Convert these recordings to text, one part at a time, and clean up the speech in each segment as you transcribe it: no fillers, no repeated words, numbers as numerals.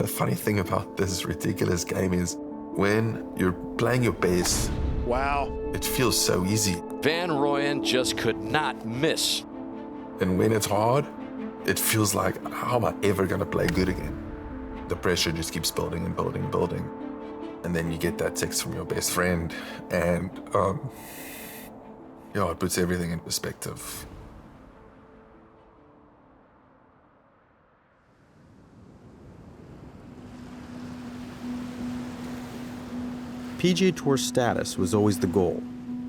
The funny thing about this ridiculous game is when you're playing your best, wow, it feels so easy. Van Rooyen just could not miss. And when it's hard, it feels like, how am I ever going to play good again? The pressure just keeps building and building and building. And then you get that text from your best friend, and it puts everything in perspective. PGA Tour status was always the goal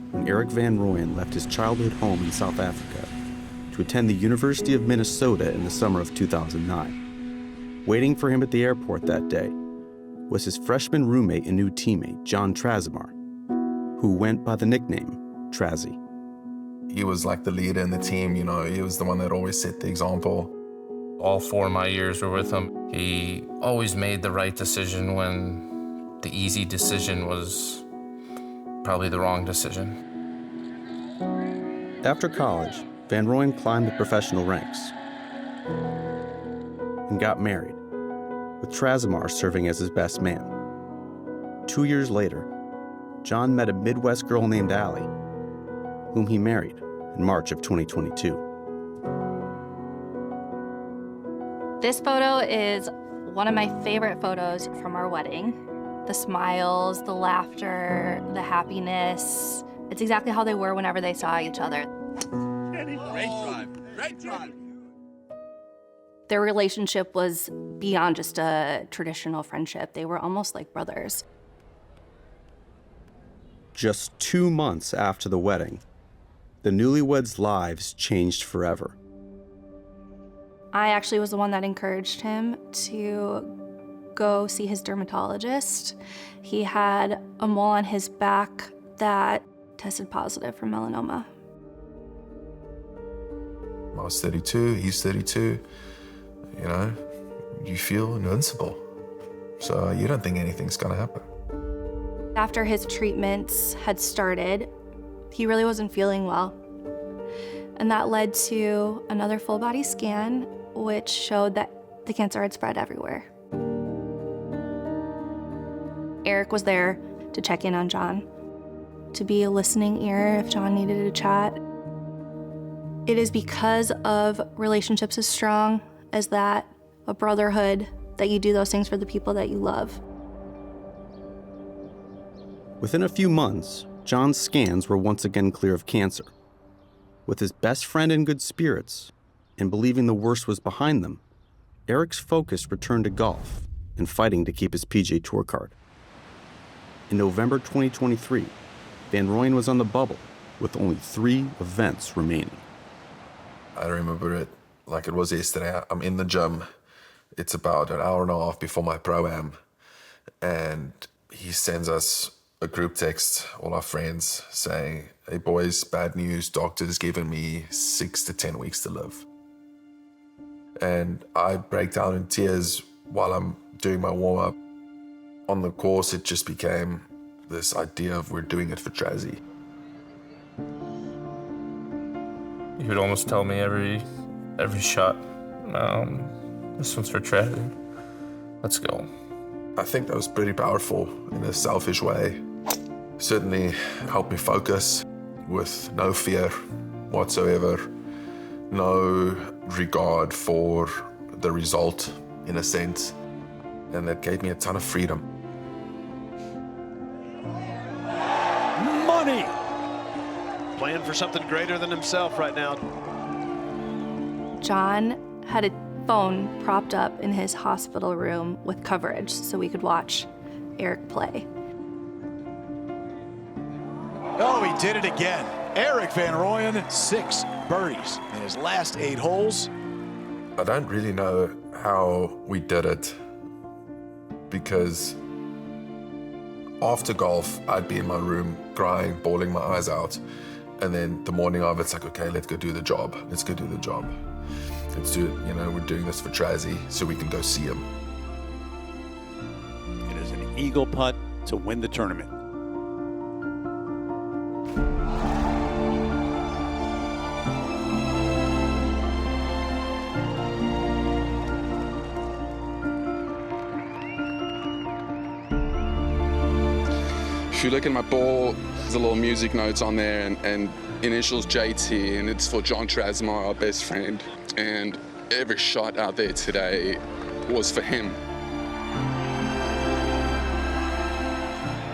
when Erik van Rooyen left his childhood home in South Africa to attend the University of Minnesota in the summer of 2009. Waiting for him at the airport that day was his freshman roommate and new teammate, Jon Trazzy, who went by the nickname Trazzy. He was like the leader in the team, he was the one that always set the example. All 4 of my years were with him. He always made the right decision when the easy decision was probably the wrong decision. After college, Van Rooyen climbed the professional ranks and got married, with Trasamar serving as his best man. 2 years later, Jon met a Midwest girl named Allie, whom he married in March of 2022. This photo is one of my favorite photos from our wedding. The smiles, the laughter, the happiness. It's exactly how they were whenever they saw each other. Great drive, great drive. Their relationship was beyond just a traditional friendship. They were almost like brothers. Just 2 months after the wedding, the newlyweds' lives changed forever. I actually was the one that encouraged him to go see his dermatologist. He had a mole on his back that tested positive for melanoma. I was 32, he's 32. You feel invincible. So you don't think anything's gonna happen. After his treatments had started, he really wasn't feeling well. And that led to another full body scan, which showed that the cancer had spread everywhere. Erik was there to check in on Jon, to be a listening ear if Jon needed a chat. It is because of relationships as strong as that, a brotherhood, that you do those things for the people that you love. Within a few months, Jon's scans were once again clear of cancer. With his best friend in good spirits and believing the worst was behind them, Erik's focus returned to golf and fighting to keep his PGA Tour card. In November 2023, Van Rooyen was on the bubble with only 3 events remaining. I remember it like it was yesterday. I'm in the gym. It's about an hour and a half before my pro-am. And he sends us a group text, all our friends, saying, "Hey boys, bad news, doctor's given me 6 to 10 weeks to live." And I break down in tears while I'm doing my warm-up. On the course, it just became this idea of we're doing it for Trazzy. He would almost tell me every shot, this one's for Trazzy. Let's go. I think that was pretty powerful in a selfish way. Certainly helped me focus with no fear whatsoever, no regard for the result, in a sense. And that gave me a ton of freedom. Money! Playing for something greater than himself right now. Jon had a phone propped up in his hospital room with coverage so we could watch Erik play. Oh, he did it again. Erik van Rooyen, 6 birdies in his last 8 holes. I don't really know how we did it, because after golf, I'd be in my room crying, bawling my eyes out. And then the morning of, it's like, okay, let's go do the job. Let's go do the job. Let's do it, we're doing this for Trazzy so we can go see him. It is an eagle putt to win the tournament. If you look at my ball, there's a little music notes on there and initials JT, and it's for Jon Trazzy, our best friend. And every shot out there today was for him.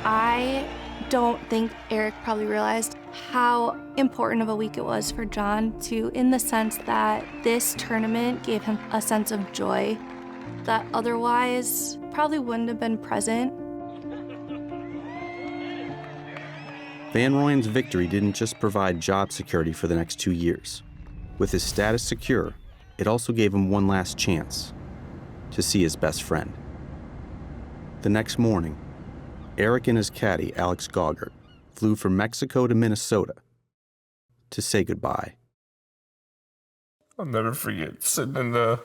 I don't think Erik probably realized how important of a week it was for Jon, too, in the sense that this tournament gave him a sense of joy that otherwise probably wouldn't have been present. Van Rooyen's victory didn't just provide job security for the next 2 years. With his status secure, it also gave him one last chance to see his best friend. The next morning, Erik and his caddy, Alex Gaugert, flew from Mexico to Minnesota to say goodbye. I'll never forget sitting in the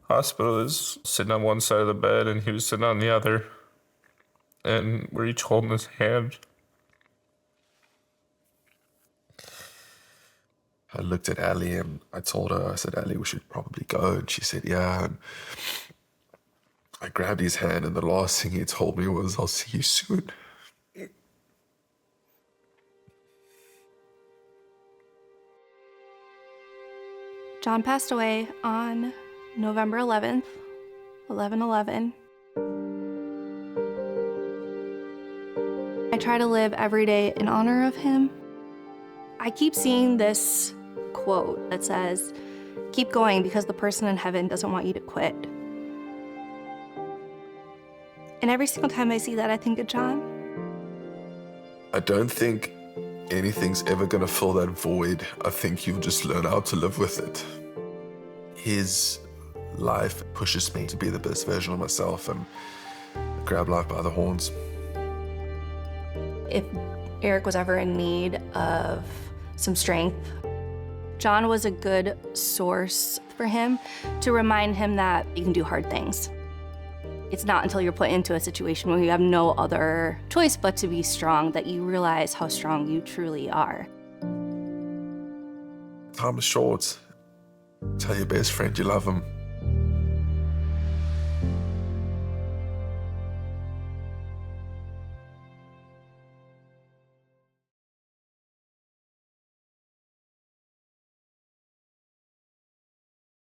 hospital, sitting on one side of the bed and he was sitting on the other, and we're each holding his hand. I looked at Ali and I told her, I said, Ali, we should probably go. And she said, yeah. And I grabbed his hand and the last thing he told me was, I'll see you soon. Jon passed away on November 11th, 11/11. I try to live every day in honor of him. I keep seeing this quote that says, keep going because the person in heaven doesn't want you to quit. And every single time I see that, I think of Jon. I don't think anything's ever gonna fill that void. I think you'll just learn how to live with it. His life pushes me to be the best version of myself and grab life by the horns. If Erik was ever in need of some strength, Jon was a good source for him to remind him that you can do hard things. It's not until you're put into a situation where you have no other choice but to be strong that you realize how strong you truly are. Time is short. Tell your best friend you love him.